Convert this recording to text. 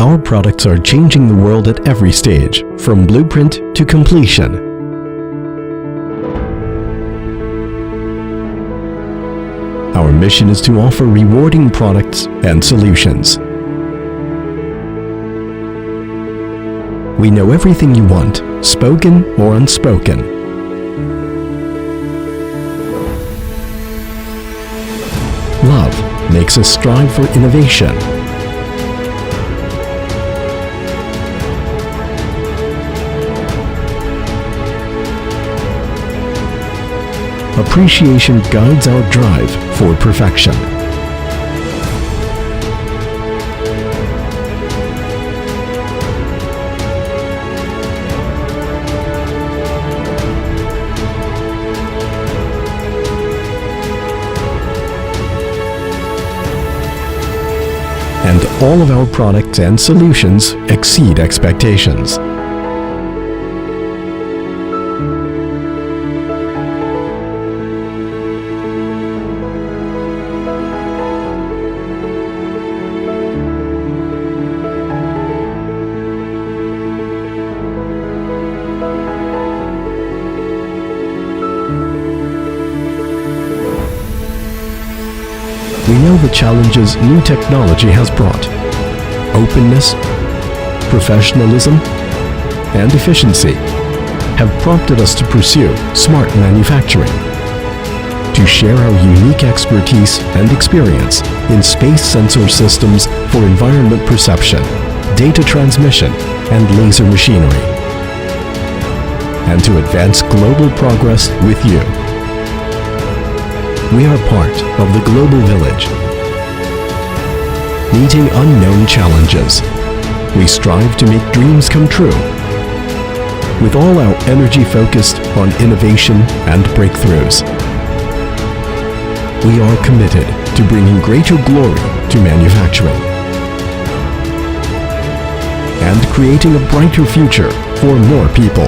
Our products are changing the world at every stage, from blueprint to completion. Our mission is to offer rewarding products and solutions. We know everything you want, spoken or unspoken. Love makes us strive for innovation. Appreciation guides our drive for perfection. And all of our products and solutions exceed expectations. We know the challenges new technology has brought. Openness, professionalism, and efficiency have prompted us to pursue smart manufacturing, to share our unique expertise and experience in space sensor systems for environment perception, data transmission, and laser machinery, and to advance global progress with you. We are part of the global village. Meeting unknown challenges, we strive to make dreams come true. With all our energy focused on innovation and breakthroughs, we are committed to bringing greater glory to manufacturing and creating a brighter future for more people.